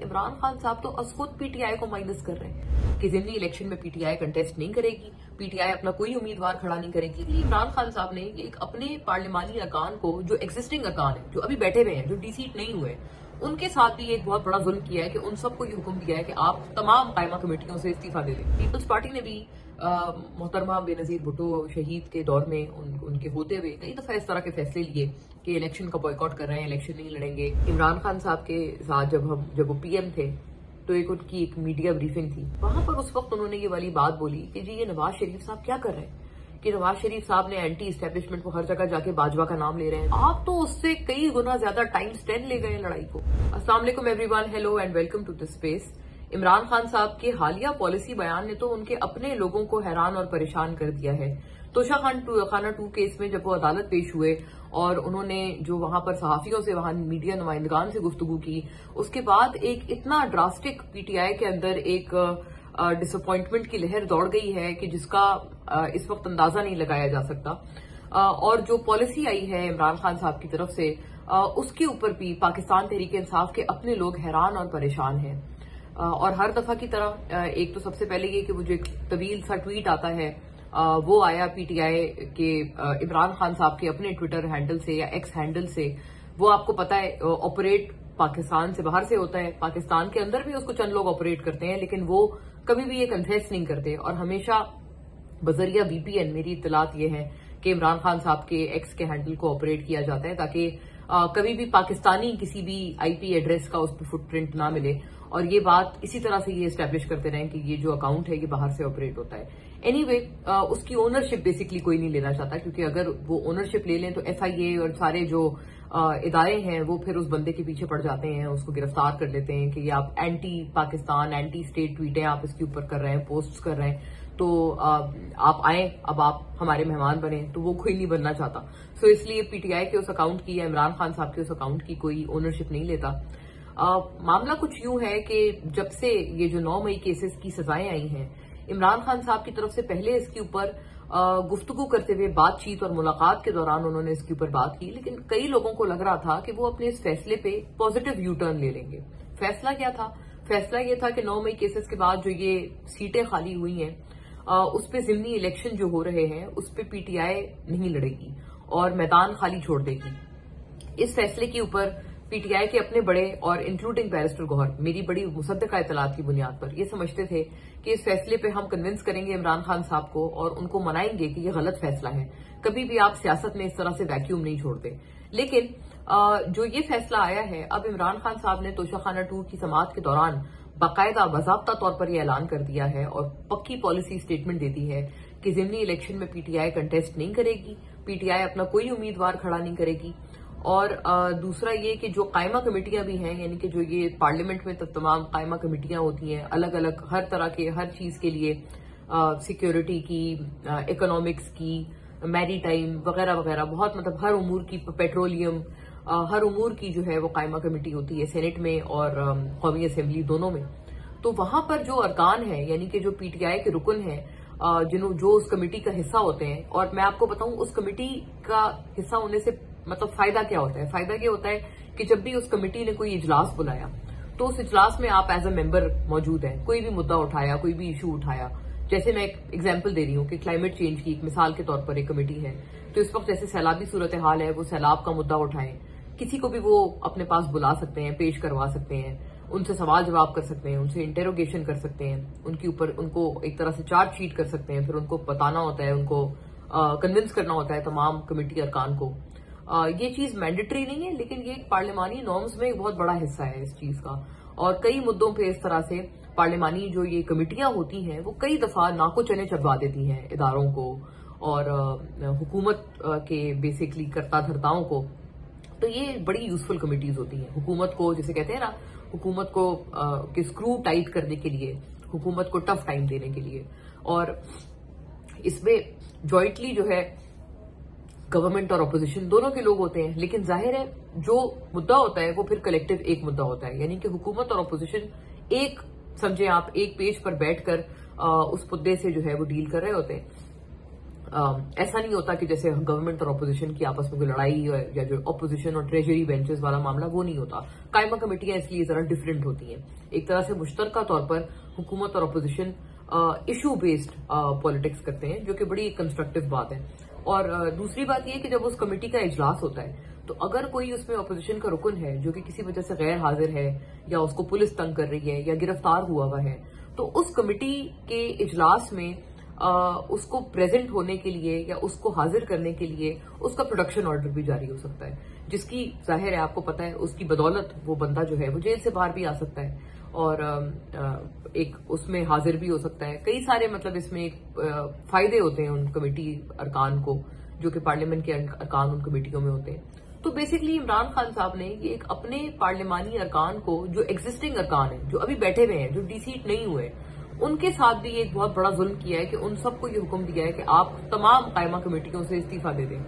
इमरान खान साहब तो खुद पीटीआई को माइनस कर रहे हैं कि जिमनी इलेक्शन में पीटीआई कंटेस्ट नहीं करेगी, पीटीआई अपना कोई उम्मीदवार खड़ा नहीं करेगी। इमरान खान साहब ने एक अपने पार्लिमानी अरकान को, जो एग्जिस्टिंग अरकान है, जो अभी बैठे हुए हैं, जो डीसीट नहीं हुए, उनके साथ भी एक बहुत बड़ा जुल्म किया है कि उन सबको ये हुक्म दिया है कि आप तमाम कायमा कमेटियों से इस्तीफा दे दें। पीपल्स पार्टी ने भी मोहतरमा बेनजीर भुट्टो शहीद के दौर में उनके होते हुए कई दफा इस तरह के फैसले लिए कि इलेक्शन का बॉयकॉट कर रहे हैं, इलेक्शन नहीं लड़ेंगे। इमरान खान साहब के साथ जब वो पीएम थे तो उनकी एक मीडिया ब्रीफिंग थी, वहां पर उस वक्त उन्होंने ये वाली बात बोली कि जी ये नवाज शरीफ साहब क्या कर रहे हैं, कि नवाज शरीफ साहब ने एंटी इस्टेब्लिशमेंट को हर जगह जाके बाजवा का नाम ले रहे हैं। आप तो उससे कई गुना ज्यादा टाइम्स 10 ले गए लड़ाई को। अस्सलाम वालेकुम everyone, hello and welcome to this space. Imran Khan साहब के हालिया पॉलिसी बयान ने तो उनके अपने लोगों को हैरान और परेशान कर दिया है। तोशा खाना 2 केस में जब वो अदालत पेश हुए और उन्होंने जो वहां पर सहाफियों से, वहां मीडिया नुमाइंदगान से गुफ्तगू की, उसके बाद एक इतना ड्रास्टिक पीटीआई के अंदर एक डिसअपॉइंटमेंट की लहर दौड़ गई है कि जिसका इस वक्त अंदाजा नहीं लगाया जा सकता। और जो पॉलिसी आई है इमरान खान साहब की तरफ से, उसके ऊपर भी पाकिस्तान तहरीक इंसाफ के अपने लोग हैरान और परेशान हैं। और हर दफा की तरह एक तो सबसे पहले ये कि वो जो एक तवील सा ट्वीट आता है वो आया पीटीआई के इमरान खान साहब के अपने ट्विटर हैंडल से या एक्स हैंडल से। वो आपको पता है ऑपरेट पाकिस्तान से बाहर से होता है, पाकिस्तान के अंदर भी उसको चंद लोग ऑपरेट करते हैं, लेकिन वो कभी भी ये कन्फेस नहीं करते। और हमेशा बजरिया वीपीएन मेरी इत्तलात ये है कि इमरान खान साहब के एक्स के हैंडल को ऑपरेट किया जाता है ताकि कभी भी पाकिस्तानी किसी भी आईपी एड्रेस का उस पर फुटप्रिंट ना मिले, और ये बात इसी तरह से ये एस्टेब्लिश करते रहें कि ये जो अकाउंट है ये बाहर से ऑपरेट होता है। एनीवे, उसकी ओनरशिप बेसिकली कोई नहीं लेना चाहता, क्योंकि अगर वो ओनरशिप ले लें तो एफआईए और सारे जो इदारे हैं वो फिर उस बंदे के पीछे पड़ जाते हैं, उसको गिरफ्तार कर लेते हैं कि ये आप एंटी पाकिस्तान, एंटी स्टेट ट्वीटें आप इसके ऊपर कर रहे हैं, पोस्ट कर रहे हैं, तो आप आए, अब आप हमारे मेहमान बने। तो वो कोई नहीं बनना चाहता। सो इसलिए पीटीआई के उस अकाउंट की या इमरान खान साहब के उस अकाउंट की कोई ओनरशिप नहीं लेता। मामला कुछ यूं है कि जब से ये जो 9 मई केसेस की सजाएं आई हैं, इमरान खान साहब की तरफ से पहले इसके ऊपर गुफ्तगू करते हुए, बातचीत और मुलाकात के दौरान उन्होंने इसके ऊपर बात की, लेकिन कई लोगों को लग रहा था कि वो अपने इस फैसले पे पॉजिटिव यू टर्न ले लेंगे। फैसला क्या था? फैसला ये था कि 9 मई केसेस के बाद जो ये सीटें खाली हुई हैं उस पे जिमनी इलेक्शन जो हो रहे हैं उस पे पीटीआई नहीं लड़ेगी और मैदान खाली छोड़ देगी। इस फैसले के ऊपर पीटीआई के अपने बड़े और इंक्लूडिंग बैरिस्टर गौहर मेरी बड़ी मुसद्दका इतलात की बुनियाद पर ये समझते थे कि इस फैसले पे हम कन्विंस करेंगे इमरान खान साहब को और उनको मनाएंगे कि ये गलत फैसला है। कभी भी आप सियासत में इस तरह से वैक्यूम नहीं छोड़ते। लेकिन जो ये फैसला आया है, अब इमरान खान साहब ने तोशा खाना 2 की समाअत के दौरान बाकायदा बाज़ाब्ता तौर पर यह ऐलान कर दिया है और पक्की पॉलिसी स्टेटमेंट दे दी है कि जिमनी इलेक्शन में पीटीआई कंटेस्ट नहीं करेगी, पीटीआई अपना कोई उम्मीदवार खड़ा नहीं करेगी। और दूसरा ये कि जो कायमा कमेटियां भी हैं, यानी कि जो ये पार्लियामेंट में तमाम कायमा कमेटियां होती हैं अलग अलग हर तरह के हर चीज के लिए, सिक्योरिटी की, इकोनॉमिक्स की, मैरी टाइम वगैरह वगैरह, बहुत मतलब हर उमूर की, पेट्रोलियम, हर उमूर की जो है वो कायमा कमेटी होती है सेनेट में और कौमी असेंबली दोनों में। तो वहां पर जो अरकान है, यानी कि जो पीटीआई के रुकन है, जो उस कमेटी का हिस्सा होते हैं, और मैं आपको बताऊं उस कमेटी का हिस्सा होने से मतलब फायदा क्या होता है? फायदा ये होता है कि जब भी उस कमेटी ने कोई इजलास बुलाया तो उस इजलास में आप एज अ मेंबर मौजूद हैं, कोई भी मुद्दा उठाया, कोई भी इशू उठाया। जैसे मैं एक एग्जांपल दे रही हूँ कि क्लाइमेट चेंज की एक मिसाल के तौर पर एक कमेटी है, तो इस वक्त जैसे सैलाबी सूरत हाल है, वो सैलाब का मुद्दा उठाएं, किसी को भी वो अपने पास बुला सकते हैं, पेश करवा सकते हैं, उनसे सवाल जवाब कर सकते हैं, उनसे इंटेरोगेशन कर सकते हैं, उनके ऊपर उनको एक तरह से चार्जशीट कर सकते हैं, फिर उनको बताना होता है, उनको कन्विंस करना होता है तमाम कमेटी अरकान को। ये चीज मैंडेटरी नहीं है, लेकिन ये एक पार्लिमानी नॉर्म्स में एक बहुत बड़ा हिस्सा है इस चीज का। और कई मुद्दों पे इस तरह से पार्लिमानी जो ये कमेटियां होती हैं वो कई दफा नाको चने चबवा देती हैं इदारों को और हुकूमत के बेसिकली कर्ता धर्ताओं को। तो ये बड़ी यूजफुल कमेटीज होती हैं हुकूमत को, जिसे कहते हैं ना, हुकूमत को के स्क्रू टाइट करने के लिए, हुकूमत को टफ टाइम देने के लिए। और इसमें जॉइंटली जो है गवर्नमेंट और अपोजिशन दोनों के लोग होते हैं, लेकिन जाहिर है जो मुद्दा होता है वो फिर कलेक्टिव एक मुद्दा होता है, यानी कि हुकूमत और अपोजिशन एक, समझे आप, एक पेज पर बैठकर उस मुद्दे से जो है वो डील कर रहे होते हैं। ایسا نہیں ہوتا کہ جیسے گورنمنٹ اور اپوزیشن کی آپس میں کوئی لڑائی یا جو اپوزیشن اور ٹریجری بینچز والا معاملہ وہ نہیں ہوتا. قائمہ کمیٹیاں اس لیے ذرا ڈفرینٹ ہوتی ہیں. ایک طرح سے مشترکہ طور پر حکومت اور اپوزیشن ایشو بیسڈ پالیٹکس کرتے ہیں، جو کہ بڑی کنسٹرکٹیو بات ہے. اور دوسری بات یہ کہ جب اس کمیٹی کا اجلاس ہوتا ہے تو اگر کوئی اس میں اپوزیشن کا رکن ہے جو کہ کسی وجہ سے غیر حاضر ہے یا اس کو پولیس تنگ کر رہی ہے یا گرفتار ہوا ہے، تو اس کمیٹی کے اجلاس میں اس کو پریزنٹ ہونے کے لیے یا اس کو حاضر کرنے کے لیے اس کا پروڈکشن آرڈر بھی جاری ہو سکتا ہے، جس کی ظاہر ہے آپ کو پتا ہے اس کی بدولت وہ بندہ جو ہے وہ جیل سے باہر بھی آ سکتا ہے اور ایک اس میں حاضر بھی ہو سکتا ہے. کئی سارے مطلب اس میں فائدے ہوتے ہیں ان کمیٹی ارکان کو، جو کہ پارلیمنٹ کے ارکان ان کمیٹیوں میں ہوتے ہیں. تو بیسکلی عمران خان صاحب نے یہ ایک اپنے پارلیمانی ارکان کو، جو ایگزسٹنگ ارکان ہیں جو ابھی بیٹھے ہوئے ہیں، جو ڈی سیٹ نہیں ہوئے، ان کے ساتھ بھی ایک بہت بڑا ظلم کیا ہے کہ ان سب کو یہ حکم دیا ہے کہ آپ تمام قائمہ کمیٹیوں سے استعفیٰ دے دیں.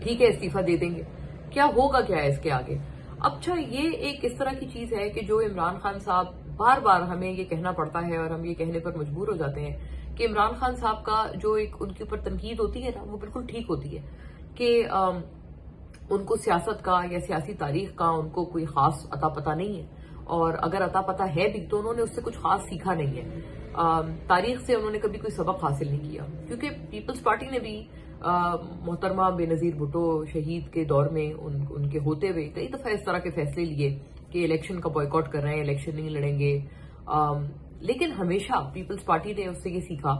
ٹھیک ہے، استعفیٰ دے دیں گے، کیا ہوگا کیا ہے اس کے آگے؟ اچھا، یہ ایک اس طرح کی چیز ہے کہ جو عمران خان صاحب بار بار ہمیں یہ کہنا پڑتا ہے اور ہم یہ کہنے پر مجبور ہو جاتے ہیں کہ عمران خان صاحب کا جو ایک ان کے اوپر تنقید ہوتی ہے نا، وہ بالکل ٹھیک ہوتی ہے کہ ان کو سیاست کا یا سیاسی تاریخ کا ان کو کوئی خاص عطا پتہ نہیں ہے، اور اگر عطا پتہ ہے بھی تو انہوں نے اس سے کچھ خاص سیکھا نہیں ہے. تاریخ سے انہوں نے کبھی کوئی سبق حاصل نہیں کیا، کیونکہ پیپلز پارٹی نے بھی محترمہ بے نظیر بھٹو شہید کے دور میں ان کے ہوتے ہوئے کئی دفعہ اس طرح کے فیصلے لیے کہ الیکشن کا بائیکاٹ کر رہے ہیں، الیکشن نہیں لڑیں گے. لیکن ہمیشہ پیپلز پارٹی نے اس سے یہ سیکھا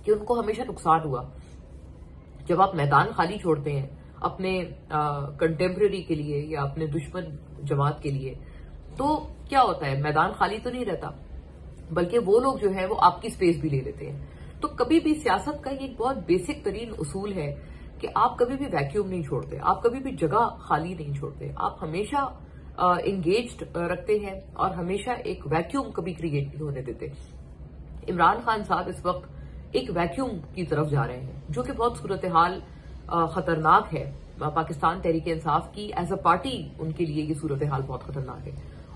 کہ ان کو ہمیشہ نقصان ہوا. جب آپ میدان خالی چھوڑتے ہیں اپنے کنٹمپریری کے لیے یا اپنے دشمن جماعت کے لیے، تو کیا ہوتا ہے، میدان خالی تو نہیں رہتا بلکہ وہ لوگ جو ہے وہ آپ کی سپیس بھی لے لیتے ہیں. تو کبھی بھی سیاست کا یہ ایک بہت بیسک ترین اصول ہے کہ آپ کبھی بھی ویکیوم نہیں چھوڑتے، آپ کبھی بھی جگہ خالی نہیں چھوڑتے، آپ ہمیشہ انگیجڈ رکھتے ہیں اور ہمیشہ ایک ویکیوم کبھی کریٹ نہیں ہونے دیتے. عمران خان صاحب اس وقت ایک ویکیوم کی طرف جا رہے ہیں، جو کہ بہت صورتحال خطرناک ہے. پاکستان تحریک انصاف کی ایز اے پارٹی ان کے لیے یہ صورتحال بہت خطرناک ہے.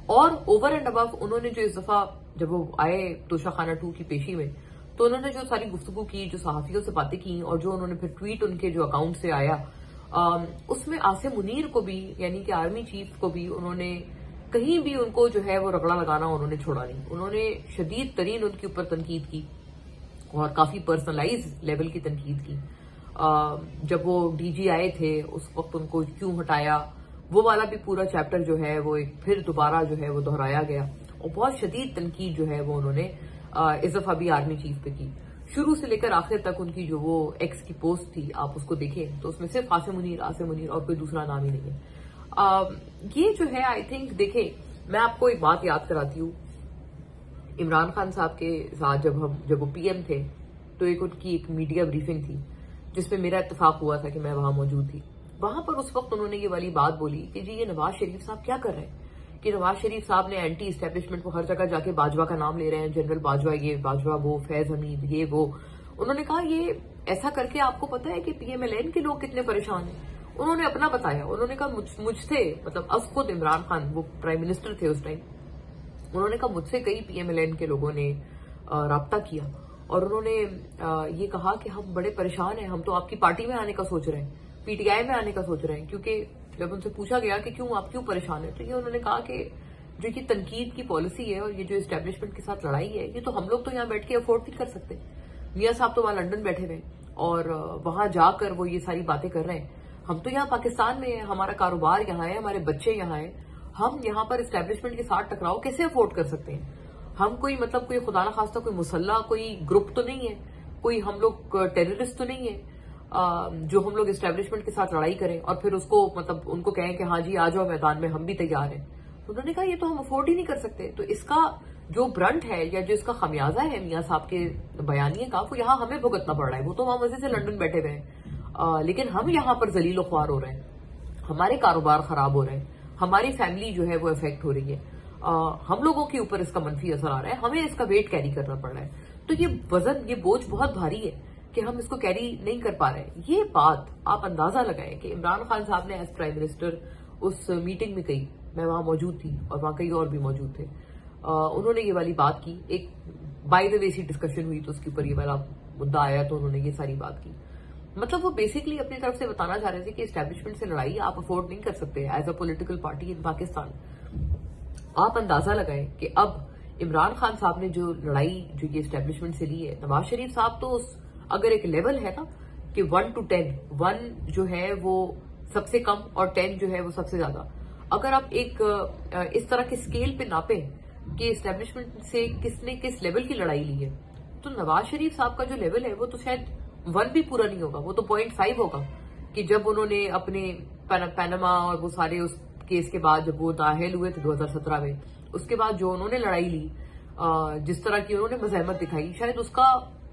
اور اوور اینڈ ابو انہوں نے جو اس دفعہ جب وہ آئے توشہ خانہ 2 کی پیشی میں، تو انہوں نے جو ساری گفتگو کی، جو صحافیوں سے باتیں کی، اور جو انہوں نے پھر ٹویٹ ان کے جو اکاؤنٹ سے آیا، اس میں عاصم منیر کو بھی، یعنی کہ آرمی چیف کو بھی، انہوں نے کہیں بھی ان کو جو ہے وہ رگڑا لگانا انہوں نے چھوڑا نہیں. انہوں نے شدید ترین ان کے اوپر تنقید کی اور کافی پرسنلائز لیول کی تنقید کی. جب وہ ڈی جی آئے تھے اس وقت ان کو کیوں ہٹایا، وہ والا بھی پورا چیپٹر جو ہے وہ ایک پھر دوبارہ جو ہے وہ دہرایا گیا، اور بہت شدید تنقید جو ہے وہ انہوں نے اس دفعہ بھی آرمی چیف پہ کی. شروع سے لے کر آخر تک ان کی جو وہ ایکس کی پوسٹ تھی، آپ اس کو دیکھیں تو اس میں صرف عاصم منیر اور کوئی دوسرا نام ہی نہیں ہے. یہ جو ہے آئی تھنک، دیکھیں میں آپ کو ایک بات یاد کراتی ہوں. عمران خان صاحب کے ساتھ جب وہ پی ایم تھے تو ایک ان کی ایک میڈیا بریفنگ تھی جس میں میرا اتفاق ہوا تھا کہ میں وہاں موجود تھی. وہاں پر اس وقت انہوں نے یہ والی بات بولی کہ جی یہ نواز شریف صاحب کیا کر رہے ہیں، کہ نواز شریف صاحب نے اینٹی اسٹیبلشمنٹ کو ہر جگہ جا کے باجوہ کا نام لے رہے ہیں، جنرل باجوہ یہ، باجوہ وہ، فیض حمید یہ وہ. انہوں نے کہا یہ ایسا کر کے آپ کو پتا ہے کہ پی ایم ایل این کے لوگ کتنے پریشان ہیں. انہوں نے اپنا بتایا، انہوں نے کہا مجھ سے، مطلب اب خود عمران خان وہ پرائم منسٹر تھے اس ٹائم، انہوں نے کہا مجھ سے کئی پی ایم ایل این کے لوگوں نے رابطہ کیا اور انہوں نے یہ کہا کہ ہم بڑے پریشان ہیں، ہم تو آپ کی پارٹی میں آنے کا سوچ رہے ہیں، پی ٹی آئی میں آنے کا سوچ رہے ہیں. کیونکہ جب ان سے پوچھا گیا کہ کیوں آپ کیوں پریشان ہیں، تو یہ انہوں نے کہا کہ جو یہ تنقید کی پالیسی ہے اور یہ جو اسٹیبلشمنٹ کے ساتھ لڑائی ہے، یہ تو ہم لوگ تو یہاں بیٹھ کے افورڈ نہیں کر سکتے. میاں صاحب تو وہاں لنڈن بیٹھے ہوئے اور وہاں جا کر وہ یہ ساری باتیں کر رہے ہیں، ہم تو یہاں پاکستان میں ہیں، ہمارا کاروبار یہاں ہے، ہمارے بچے یہاں ہیں، ہم یہاں پر اسٹیبلشمنٹ کے ساتھ ٹکراؤ کیسے افورڈ کر سکتے ہیں. ہم کوئی مطلب کوئی خدا نخواستہ کوئی مسلح کوئی گروپ تو نہیں ہے، کوئی ہم لوگ ٹیررسٹ تو نہیں ہے جو ہم لوگ اسٹیبلشمنٹ کے ساتھ لڑائی کریں اور پھر اس کو مطلب ان کو کہیں کہ ہاں جی آ جاؤ میدان میں، ہم بھی تیار ہیں. انہوں نے کہا یہ تو ہم افورڈ ہی نہیں کر سکتے. تو اس کا جو برنٹ ہے یا جو اس کا خمیازہ ہے میاں صاحب کے بیانیے کا، وہ یہاں ہمیں بھگتنا پڑ رہا ہے. وہ تو وہاں مزے سے لنڈن بیٹھے ہوئے ہیں، لیکن ہم یہاں پر ذلیل و خوار ہو رہے ہیں، ہمارے کاروبار خراب ہو رہے ہیں، ہماری فیملی جو ہے وہ افیکٹ ہو رہی ہے، ہم لوگوں کے اوپر اس کا منفی اثر آ رہا ہے، ہمیں اس کا ویٹ کیری کرنا پڑ رہا ہے. تو یہ وزن، یہ بوجھ بہت بھاری ہے کہ ہم اس کو کیری نہیں کر پا رہے ہیں. یہ بات آپ اندازہ لگائیں کہ عمران خان صاحب نے ایز پرائم منسٹر اس میٹنگ میں کہی، میں وہاں موجود تھی اور وہاں کئی اور بھی موجود تھے، انہوں نے یہ والی بات کی. ایک by the way C discussion ہوئی تو اس کے اوپر یہ والا मुद्दा आया तो उन्होंने ये सारी बात की. मतलब वो बेसिकली अपनी तरफ से बताना चाह रहे थे कि एस्टेब्लिशमेंट से लड़ाई आप अफोर्ड नहीं कर सकते as a political party in Pakistan. आप अंदाजा लगाएं कि अब इमरान खान साहब ने जो लड़ाई जो ये एस्टेब्लिशमेंट से ली है, नवाज शरीफ साहब तो अगर एक लेवल है ना कि 1 to 10, 1 जो है वो सबसे कम और 10 जो है वो सबसे ज्यादा, अगर आप एक इस तरह के स्केल पे नापें कि एस्टेब्लिशमेंट से किसने किस लेवल की लड़ाई ली है, तो नवाज शरीफ साहब का जो लेवल है वो तो शायद 1 भी पूरा नहीं होगा, वो तो 0.5 होगा. कि जब उन्होंने अपने पैनामा और वो सारे उस केस के बाद जब वो नाअहल हुए थे 2017 में, उसके बाद जो उन्होंने लड़ाई ली, जिस तरह की उन्होंने मज़ाहमत दिखाई, शायद उसका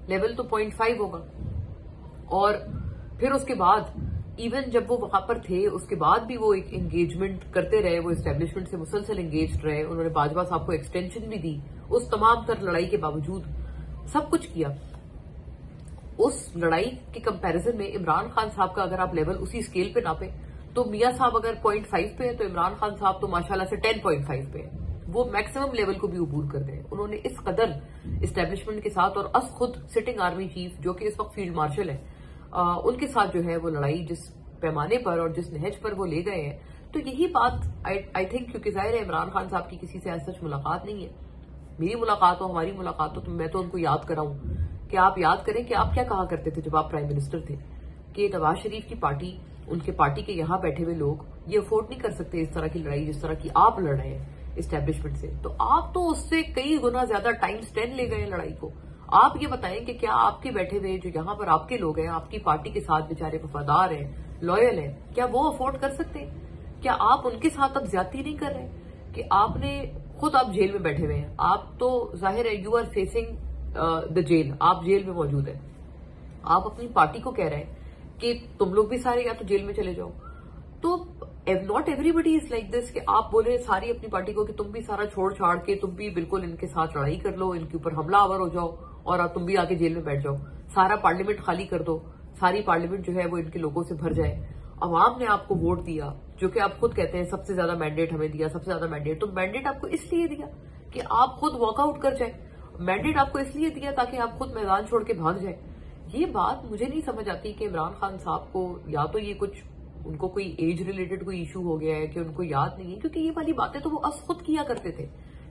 लेवल तो 0.5 होगा. और फिर उसके बाद इवन जब वो वहां पर थे उसके बाद भी वो एक एंगेजमेंट करते रहे, वो एस्टेब्लिशमेंट से मुसलसल एंगेज रहे. उन्होंने बाजवा साहब को एक्सटेंशन भी दी उस तमाम तर लड़ाई के बावजूद, सब कुछ किया. उस लड़ाई के कंपैरिजन में इमरान खान साहब का अगर आप लेवल उसी स्केल पे नापे तो मियां साहब अगर 0.5 पे है तो इमरान खान साहब तो माशाल्लाह से 10.5 पे है. वो मैक्सिमम लेवल को भी अबूर कर गए. उन्होंने इस कदर एस्टेब्लिशमेंट के साथ और खुद सिटिंग आर्मी चीफ जो कि इस वक्त फील्ड मार्शल है, उनके साथ जो है वो लड़ाई जिस पैमाने पर और जिस नहज पर वो ले गए हैं, तो यही बात आई थिंक, क्योंकि जाहिर है इमरान खान साहब की किसी से ऐसा सच मुलाकात नहीं है. मेरी मुलाकात हो, हमारी मुलाकात हो, तो मैं तो उनको याद कराऊं कि आप याद करें कि आप क्या कहा करते थे जब आप प्राइम मिनिस्टर थे कि नवाज शरीफ की पार्टी, उनके पार्टी के यहां बैठे हुए लोग ये अफोर्ड नहीं कर सकते इस तरह की लड़ाई जिस तरह की आप लड़ रहे हैं एस्टेब्लिशमेंट से. तो आप तो उससे कई गुना ज्यादा टाइम्स 10 ले गए लड़ाई को. आप ये बताएं कि क्या आपके बैठे हुए जो यहाँ पर आपके लोग हैं, आपकी पार्टी के साथ बेचारे वफादार हैं, लॉयल हैं, क्या वो अफोर्ड कर सकते हैं? क्या आप उनके साथ अब ज्यादती नहीं कर रहे कि आपने खुद आप जेल में बैठे हुए हैं? आप तो जाहिर है you are facing the jail, आप जेल में मौजूद है. आप अपनी पार्टी को कह रहे हैं कि तुम लोग भी सारे या तो जेल में चले जाओ. तो not everybody is like this कि आप बोले सारी अपनी पार्टी को कि तुम भी सारा छोड़ छाड़ के तुम भी बिल्कुल इनके साथ लड़ाई कर लो, इनके ऊपर हमलावर हो जाओ और तुम भी आके जेल में बैठ जाओ, सारा पार्लियामेंट खाली कर दो, सारी पार्लियामेंट जो है वो इनके लोगों से भर जाए. अवाम ने आपको वोट दिया, जो कि आप खुद कहते हैं सबसे ज्यादा मैंडेट हमें दिया, सबसे ज्यादा मैंडेट. तो मैंडेट आपको इसलिए दिया कि आप खुद वॉकआउट कर जाए. मैंडेट आपको इसलिए दिया ताकि आप खुद मैदान छोड़ के भाग जाए. ये बात मुझे नहीं समझ आती कि इमरान खान साहब को या तो ये कुछ उनको कोई एज रिलेटेड कोई इशू हो गया है कि उनको याद नहीं है, क्योंकि ये वाली बातें तो वो खुद किया करते थे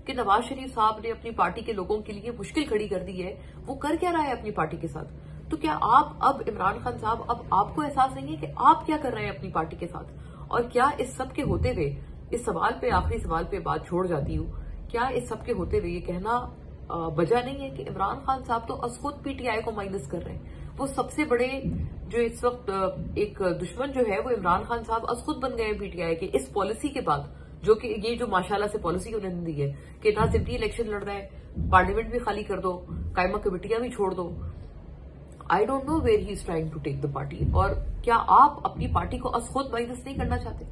कि नवाज शरीफ साहब ने अपनी पार्टी के लोगों के लिए मुश्किल खड़ी कर दी है. वो कर क्या रहा है अपनी पार्टी के साथ? तो क्या आप अब इमरान खान साहब, अब आपको एहसास नहीं है कि आप क्या कर रहे हैं अपनी पार्टी के साथ? और क्या इस सब के होते हुए, इस सवाल पे, आखिरी सवाल पे बात छोड़ जाती हूँ, क्या इस सब के होते हुए ये कहना वजह नहीं है कि इमरान खान साहब तो खुद पीटीआई को माइनस कर रहे हैं? वो सबसे बड़े जो इस वक्त एक दुश्मन जो है वो इमरान खान साहब खुद बन गए हैं पीटीआई के इस पॉलिसी के बाद, जो कि ये जो माशाल्लाह से पॉलिसी उन्होंने दी है कि ना सिंपली इलेक्शन लड़ रहे हैं, पार्लियामेंट भी खाली कर दो, कायमा कमेटियां भी छोड़ दो. I don't know where he is trying to take the party. और क्या आप अपनी पार्टी को खुद माइनस नहीं करना चाहते?